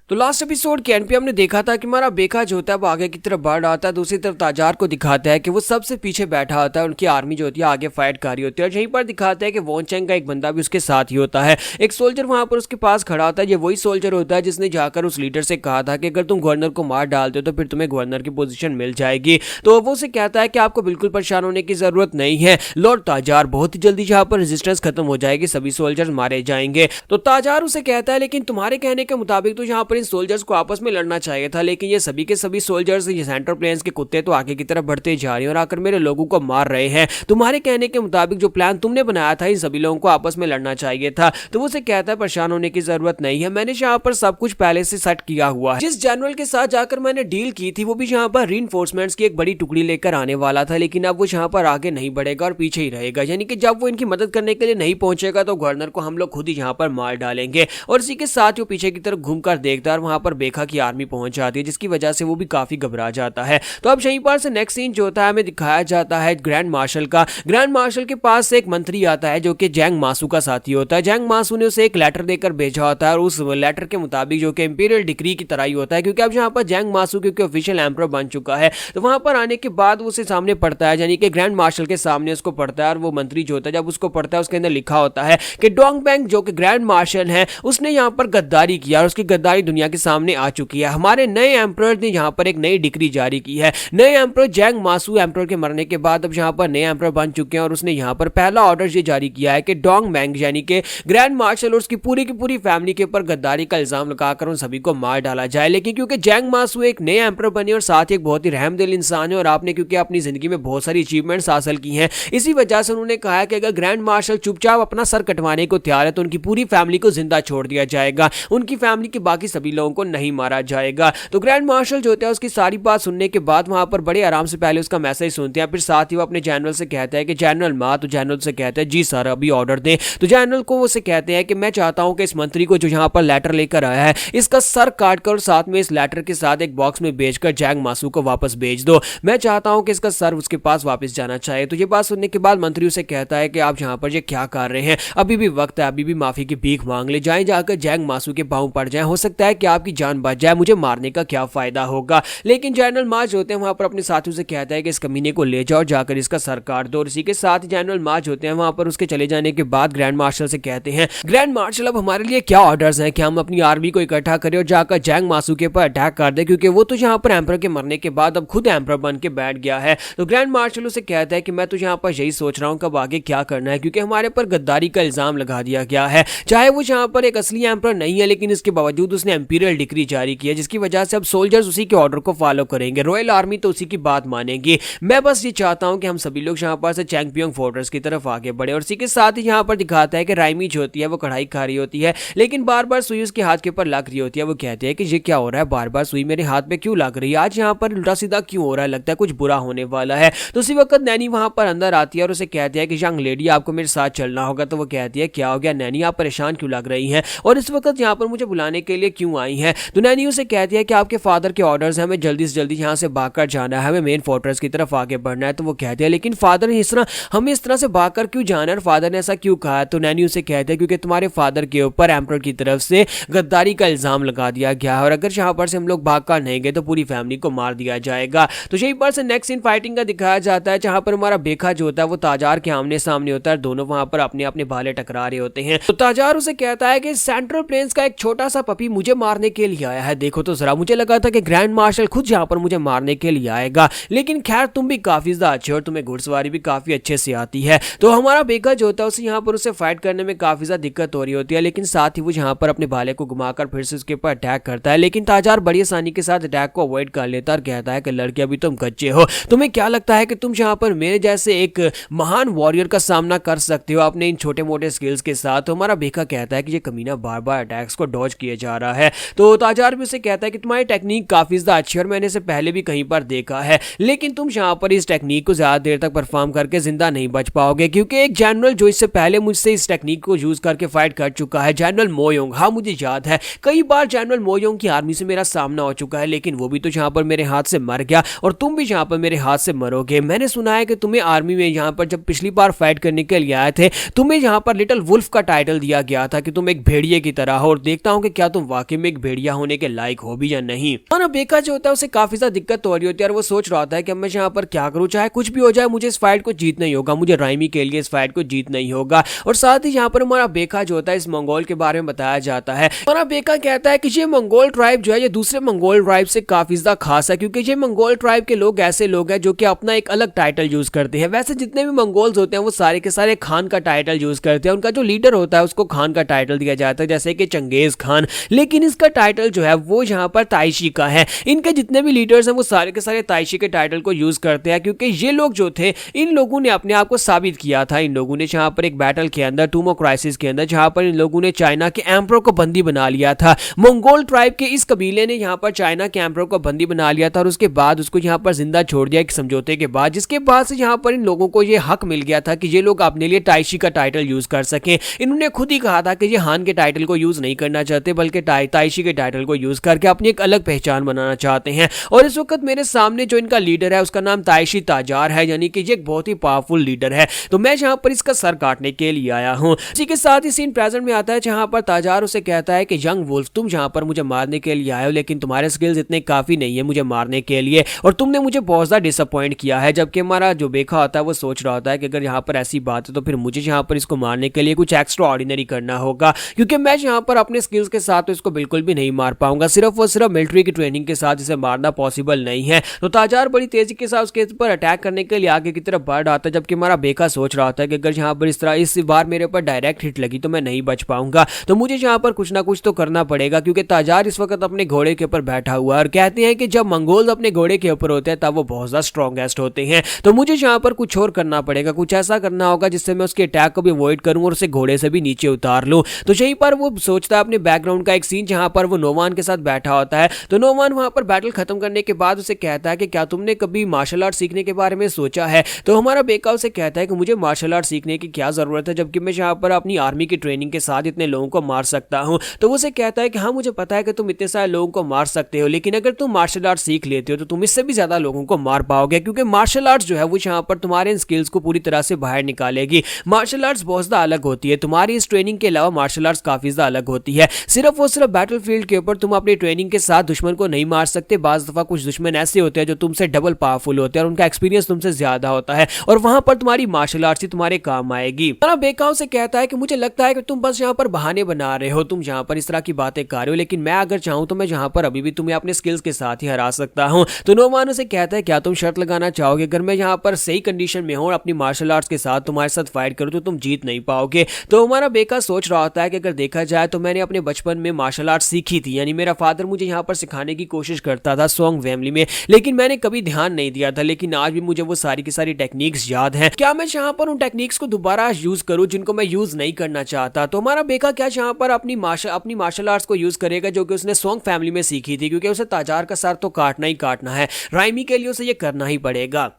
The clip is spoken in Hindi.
तो लास्ट एपिसोड के एंड पे हमने देखा था कि हमारा बेका जो होता है वो आगे की तरफ बढ़ रहा था। दूसरी तरफ ताजार को दिखाता है कि वो सबसे पीछे बैठा होता है, उनकी आर्मी जो होती है आगे फाइट कर रही होती है। और यहीं पर दिखाता है कि वॉन्चेंग का एक बंदा भी उसके साथ ही होता है। एक सोल्जर वहां पर उसके पास खड़ा होता है। ये वही सोल्जर होता है जिसने जाकर उस लीडर से कहा था कि अगर तुम गवर्नर को मार डालते हो तो फिर तुम्हें गवर्नर की पोजीशन मिल जाएगी। तो वो उसे कहता है कि आपको बिल्कुल परेशान होने की जरूरत नहीं है लॉर्ड ताजार, बहुत ही जल्दी यहाँ पर रेजिस्टेंस खत्म हो जाएगी, सभी सोल्जर्स मारे जाएंगे। तो ताजार उसे कहता है लेकिन तुम्हारे कहने के मुताबिक तो यहाँ पर इन सोल्जर्स को आपस में लड़ना चाहिए था, लेकिन ये सभी के सभी सोल्जर्स, ये सेंट्रल प्लेन्स के कुत्ते तो आगे की तरफ बढ़ते जा रहे हैं और आकर मेरे लोगों को मार रहे हैं। तुम्हारे कहने के मुताबिक जो प्लान तुमने बनाया था इन सभी लोगों को आपस में लड़ना चाहिए था। तो वो उसे कहता है परेशान होने की जरूरत नहीं है, मैंने यहाँ पर सब कुछ पहले से सेट किया हुआ है। जिस जनरल के साथ जाकर मैंने डील की थी वो भी यहाँ पर रीइंफोर्समेंट्स की एक बड़ी टुकड़ी लेकर आने वाला था, लेकिन अब वो यहाँ पर आगे नहीं बढ़ेगा और पीछे ही रहेगा। यानी कि जब वो इनकी मदद करने के लिए नहीं पहुंचेगा तो गवर्नर को हम लोग खुद ही यहाँ पर मार डालेंगे। और इसी के साथ वो पीछे की तरफ घूमकर देखता है और वहां पर बेखा की आर्मी पहुंच जाती है, जिसकी वजह से वो भी काफी घबरा जाता है। तो अब यहीं पर से नेक्स्ट सीन जो होता है हमें दिखाया जाता है ग्रैंड मार्शल का। ग्रैंड मार्शल के पास से एक मंत्री आता है जो कि जैंग मासू का साथी होता है। जैंग मासू ने उसे एक लेटर देकर भेजा होता है और उस लेटर के मुताबिक जो कि इंपीरियल डिक्री की तरह ही होता है, क्योंकि अब यहाँ पर जैंग मासू क्योंकि ऑफिशियल एम्परर बन चुका है। तो वहां पर आने के बाद वो उसे सामने पढ़ता है, यानी कि ग्रैंड मार्शल के सामने उसको पढ़ता है। और वो मंत्री जो होता है जब उसको पढ़ता है उसके अंदर लिखा होता है कि डोंग बैंग जो कि ग्रैंड मार्शल है उसने यहाँ पर गद्दारी किया और उसकी गद्दारी दुनिया के सामने आ चुकी है। हमारे नए एम्परर ने यहाँ पर एक नई डिक्री जारी की है। नए एम्परर जैंग मासू एम्परर के मरने के बाद अब यहाँ पर नए एम्परर बन चुके हैं और उसने यहाँ पर पहला ऑर्डर ये जारी किया है कि डोंग बैंग यानी कि ग्रैंड मार्शल और उसकी पूरी की पूरी फैमिली के ऊपर गद्दारी का इल्जाम लगाकर उन सभी को मार डाला जाए। लेकिन क्योंकि जैंग मासू एक नए एम्परर बने और साथ ही एक बहुत ही रहमदिल इंसान है और आपने क्योंकि अपनी जिंदगी में बहुत सारी अचीवमेंट्स हासिल की हैं, इसी वजह से उन्होंने कहा कि अगर ग्रैंड मार्शल चुपचाप अपना सर कटवाने को तैयार है तो उनकी पूरी फैमिली को जिंदा छोड़ दिया जाएगा, उनकी फैमिली के बाकी सभी लोगों को नहीं मारा जाएगा। तो ग्रैंड मार्शल जो होता है उसकी सारी बात सुनने के बाद वहां पर बड़े आराम से पहले उसका मैसेज सुनते हैं, फिर साथ ही वो अपने जनरल से कहता है कि जनरल मां, तो जनरल से कहता है जी सर अभी ऑर्डर दें। तो जनरल को उसे कहते हैं कि मैं चाहता हूं कि इस मंत्री को जो यहाँ पर लेटर लेकर आया है इसका सर काटकर और साथ में इस लेटर के साथ एक बॉक्स में भेजकर जैंग मासू को वापस भेज दो। मैं चाहता हूं कि इसका सर उसके पास वापस जाना चाहिए। तो ये बात सुनने के बाद मंत्री उसे कहता है कि आप यहाँ पर ये क्या कर रहे हैं, अभी भी वक्त है, अभी भी माफी की भीख मांग ले, जाएं जाकर जैंग मासू के पांव पड़ जाए, हो सकता है कि आपकी जान बच जाए, मुझे मारने का क्या फायदा होगा। लेकिन जनरल मार्च होते हैं वहां पर अपने साथियों से कहता है कि इस कमीने को ले जाओ, जाकर इसका सर काट दो। और इसी के साथ जनरल मार्च होते हैं वहां पर उसके चले जाने के बाद ग्रैंड मार्शल से कहते हैं ग्रैंड मार्शल अब हमारे लिए क्या ऑर्डर्स हैं कि हम अपनी आर्मी को इकट्ठा करें और जाकर जैंग मासू के ऊपर अटैक कर दे, क्योंकि वो तो यहाँ पर एम्परर के मरने के बाद अब खुद एम्परर बन के बैठ गया है। तो ग्रैंड मार्शल उसे कहता है कि मैं तो यहाँ पर यही सोच रहा हूँ कब आगे क्या करना है, क्योंकि हमारे पर गद्दारी का इल्जाम लगा दिया गया है। चाहे वो यहाँ पर एक असली एम्परर नहीं है लेकिन इसके बावजूद उसने इंपीरियल डिक्री जारी की है, जिसकी वजह से अब सोल्जर्स उसी के ऑर्डर को फॉलो करेंगे, रॉयल आर्मी तो उसी की बात मानेगी। मैं बस ये चाहता हूँ कि हम सभी लोग यहाँ पर से चैंगपियोंग फोर्ट्रेस की तरफ आगे बढ़े। और इसी के साथ ही यहाँ पर दिखाता है कि राइमी जो होती है वो कढ़ाई खा रही होती है, लेकिन बार बार सुई उसके हाथ के ऊपर लग रही होती है। वो कहते हैं कि ये क्या हो रहा है, बार बार सुई मेरे हाथ में क्यों लग रही है, आज यहाँ पर उल्टा सीधा क्यों हो रहा है, लगता है कुछ बुरा होने वाला है। तो उसी वक्त नैनी वहां पर अंदर आती है और उसे कहती है कि यंग लेडी आपको मेरे साथ चलना होगा। तो वो कहती है क्या हो गया नैनी, आप परेशान क्यों लग रही हैं और इस वक्त यहाँ पर मुझे बुलाने के लिए क्यों आई हैं। तो नैनी उसे कहती है कि आपके फादर के ऑर्डर्स हैं, हमें जल्दी से जल्दी यहाँ से भागकर जाना है, हमें मेन फोर्ट्रेस की तरफ आगे बढ़ना है। तो वो कहती है लेकिन फादर हमें इस तरह से भागकर क्यों जाना है, फादर ने ऐसा क्यों कहा। तो नैनी उसे कहते हैं क्योंकि तुम्हारे फादर के ऊपर एम्परर की तरफ से गद्दारी का इल्जाम लगा दिया गया है और अगर यहाँ पर से हम लोग भागकर नहीं गए तो पूरी फैमिली को मार दिया जाएगा। तो यहीं पर से नेक्स्ट सीन फाइटिंग का दिखाया जाता है, जहां पर हमारा बेखा जो होता है वो ताजार के आमने सामने होता है, दोनों वहां पर अपने अपने भाले टकरा रहे होते हैं। तो ताजार उसे कहता है कि सेंट्रल प्लेन्स का एक छोटा सा पपी मुझे मारने के लिए आया है, देखो तो जरा, मुझे लगा था कि ग्रैंड मार्शल खुद यहाँ पर मुझे मारने के लिए आएगा, लेकिन खैर तुम भी काफी ज्यादा अच्छे और तुम्हें घुड़सवारी भी काफी अच्छे से आती है। तो हमारा बेखा जो होता है उसे यहाँ पर उसे फाइट करने में काफी ज्यादा दिक्कत हो रही होती है, लेकिन साथ ही वो यहाँ पर अपने भाले को घुमाकर फिर से उसके ऊपर अटैक करता है। लेकिन ताजार बड़ी आसानी के साथ अटैक को अवॉइड कर लेता है और कहता है कि लड़के अभी तुम कच्चे हो, तुम्हें क्या लगता है कि तुम यहाँ पर मेरे जैसे एक महान वॉरियर का सामना कर सकते हो अपने इन छोटे मोटे स्किल्स के साथ। तो हमारा बेखा कहता है कि ये कमीना बार बार अटैक्स को डॉज किए जा रहा है। तो ताजार भी उसे कहता है कि तुम्हारी टेक्निक काफी ज्यादा अच्छी है और मैंने इसे पहले भी कहीं पर देखा है, लेकिन तुम यहाँ पर इस टेक्निक को ज्यादा देर तक परफॉर्म करके जिंदा नहीं बच पाओगे, क्योंकि एक जनरल जो इससे पहले मुझसे इस टेक्निक को यूज करके फाइट कर चुका है, जनरल मोयोंग, हाँ मुझे याद है, कई बार जनरल मोयोंग की आर्मी से मेरा सामना हो चुका है, लेकिन वो भी तो यहाँ पर मेरे हाथ से मर गया और तुम भी यहाँ पर मेरे हाथ से मरोगे। मैंने सुना है कि तुम्हें आर्मी में यहाँ पर जब पिछली बार फाइट करने के लिए आए थे तुम्हें यहाँ पर लिटिल वुल्फ का टाइटल दिया गया था कि तुम एक भेड़िए की तरह हो, और देखता हूँ कि क्या तुम वाकई आखिर में एक भेड़िया होने के लायक हो भी या नहीं। हमारा बेका जो होता है उसे काफी ज्यादा दिक्कत हो रही होती है और वो सोच रहा होता है कि अब मैं यहाँ पर क्या करूँ, चाहे कुछ भी हो जाए मुझे इस फाइट को जीतना ही होगा, मुझे राइमी के लिए इस फाइट को जीतना ही होगा। और साथ ही यहाँ पर हमारा बेका जो होता है इस मंगोल के बारे में बताया जाता है। हमारा बेका कहता है कि ये मंगोल ट्राइब जो है ये दूसरे मंगोल ट्राइब से काफी ज्यादा खास है, क्योंकि ये मंगोल ट्राइब के लोग ऐसे लोग हैं जो कि अपना एक अलग टाइटल यूज करते हैं। वैसे जितने भी मंगोल्स होते हैं वो सारे के सारे खान का टाइटल यूज करते हैं, उनका जो लीडर होता है उसको खान का टाइटल दिया जाता है, जैसे कि चंगेज खान। लेकिन इसका टाइटल जो है वो यहाँ पर ताइशी का है। इनके जितने भी लीडर्स हैं वो सारे के सारे ताइशी के टाइटल को यूज करते हैं, क्योंकि ये लोग जो थे इन लोगों ने अपने आप को साबित किया था। इन लोगों ने जहां पर एक बैटल के अंदर टूमो क्राइसिस के अंदर जहां पर इन लोगों ने चाइना के एम्परर को बंदी बना लिया था। मंगोल ट्राइब के इस कबीले ने यहाँ पर चाइना के एम्परर को बंदी बना लिया था और उसके बाद उसको यहाँ पर जिंदा छोड़ दिया एक समझौते के बाद, जिसके बाद से यहाँ पर इन लोगों को ये हक मिल गया था कि ये लोग अपने लिए ताइशी का टाइटल यूज कर सकें। इन्होंने खुद ही कहा था कि ये हान के टाइटल को यूज नहीं करना चाहते बल्कि ताइशी के टाइटल को यूज करके अपनी एक अलग पहचान बनाना चाहते हैं। और इस वक्त मेरे सामने जो इनका लीडर है उसका नाम ताइशी ताजार है, यानी कि ये एक बहुत ही पावरफुल लीडर है। तो मैं यहाँ पर इसका सर काटने के लिए आया हूँ। इसी के साथ ही सीन प्रेजेंट में आता है जहाँ पर ताजार उसे कहता है कि यंग वुल्फ तुम यहाँ पर मुझे मारने के लिए आए हो, लेकिन तुम्हारे स्किल्स इतने काफी नहीं है मुझे मारने के लिए और तुमने मुझे बहुत ज्यादा डिसअपॉइंट किया है। जबकि हमारा जो बेका होता है वो सोच रहा होता है कि अगर यहाँ पर ऐसी बात है तो फिर मुझे यहाँ पर इसको मारने के लिए कुछ एक्स्ट्रा ऑर्डिनरी करना होगा, क्योंकि मैं यहाँ पर अपने स्किल्स के साथ तो इसको बिल्कुल भी नहीं मार पाऊंगा। सिर्फ और सिर्फ मिलिट्री की ट्रेनिंग के साथ इसे मारना पॉसिबल नहीं है। तो ताजार बड़ी तेजी के साथ उसके ऊपर अटैक करने के लिए आगे की तरफ बढ़ आता है, जबकि हमारा बेका सोच रहा होता है कि अगर यहाँ पर इस तरह इस बार मेरे ऊपर डायरेक्ट हिट लगी तो मैं नहीं बच पाऊंगा, तो मुझे यहाँ पर कुछ ना कुछ तो करना पड़ेगा, क्योंकि ताजार इस वक्त अपने घोड़े के ऊपर बैठा हुआ है और कहते हैं कि जब मंगोल अपने घोड़े के ऊपर होते हैं तब वो बहुत ज्यादा स्ट्रॉन्गेस्ट होते हैं। तो मुझे यहाँ पर कुछ और करना पड़ेगा, कुछ ऐसा करना होगा जिससे मैं उसके अटैक को भी अवॉइड करूँ और उसे घोड़े से भी नीचे उतार लूँ। तो यहीं पर वो सोचता है अपने बैकग्राउंड का एक सीन जहाँ पर वो नोमान के साथ बैठा होता है। तो नोमान वहाँ पर बैटल खत्म करने के बाद उसे कहता है कि क्या तुमने कभी मार्शल आर्ट सीखने के बारे में सोचा है। तो हमारा बेका उसे कहता है कि मुझे मार्शल आर्ट सीखने की क्या जरूरत है जबकि मैं यहाँ पर अपनी आर्मी की ट्रेनिंग के साथ इतने लोगों को मार सकता हूँ। तो उसे कहता है कि हाँ मुझे पता है कि तुम इतने सारे लोगों को मार सकते हो, लेकिन अगर तुम मार्शल आर्ट सीख लेते हो तो तुम इससे भी ज्यादा लोगों को मार पाओगे, क्योंकि मार्शल आर्ट्स जो है वो यहाँ पर तुम्हारे इन स्किल्स को पूरी तरह से बाहर निकालेगी। मार्शल आर्ट्स बहुत ज्यादा अलग होती है, तुम्हारी इस ट्रेनिंग के अलावा मार्शल आर्ट्स काफी ज्यादा अलग होती है। सिर्फ और सिर्फ बैटल फील्ड के ऊपर तुम अपनी ट्रेनिंग के साथ दुश्मन को नहीं मार सकते, बाज दफा कुछ दुश्मन ऐसे होते हैं जो तुमसे डबल पावरफुल होते हैं और उनका एक्सपीरियंस तुमसे ज्यादा होता है और वहां पर तुम्हारी मार्शल आर्ट्स ही तुम्हारे काम आएगी। बेकाओ से कहता है कि मुझे लगता है कि तुम बस यहाँ पर बहाने बना रहे हो, तुम यहाँ पर इस तरह की बातें कर रहे हो, लेकिन मैं अगर चाहूँ तो मैं यहाँ पर अभी भी तुम्हें अपने स्किल्स के साथ ही हरा सकता हूँ। तो नोमान उसे कहता है क्या तुम शर्त लगाना चाहोगे, अगर मैं यहाँ पर सही कंडीशन में हूँ अपनी मार्शल आर्ट्स के साथ तुम्हारे साथ फाइट करूँ तो तुम जीत नहीं पाओगे। तो हमारा बेका सोच रहा होता है कि अगर देखा जाए तो मैंने अपने बचपन में मार्शल आर्ट सीखी थी, यानी मेरा फादर मुझे यहाँ पर सिखाने की कोशिश करता था सॉन्ग फैमिली में, लेकिन मैंने कभी ध्यान नहीं दिया था, लेकिन आज भी मुझे वो सारी की सारी टेक्निक्स याद हैं। क्या मैं यहाँ पर उन टेक्निक्स को दोबारा यूज करूँ जिनको मैं यूज नहीं करना चाहता। तो हमारा बेका क्या यहाँ पर अपनी मार्शल आर्ट्स को यूज करेगा जो कि उसने सॉन्ग फैमिली में सीखी थी, क्योंकि उसे ताजार का सर तो काटना ही काटना है, राइमी के लिए उसे ये करना ही पड़ेगा।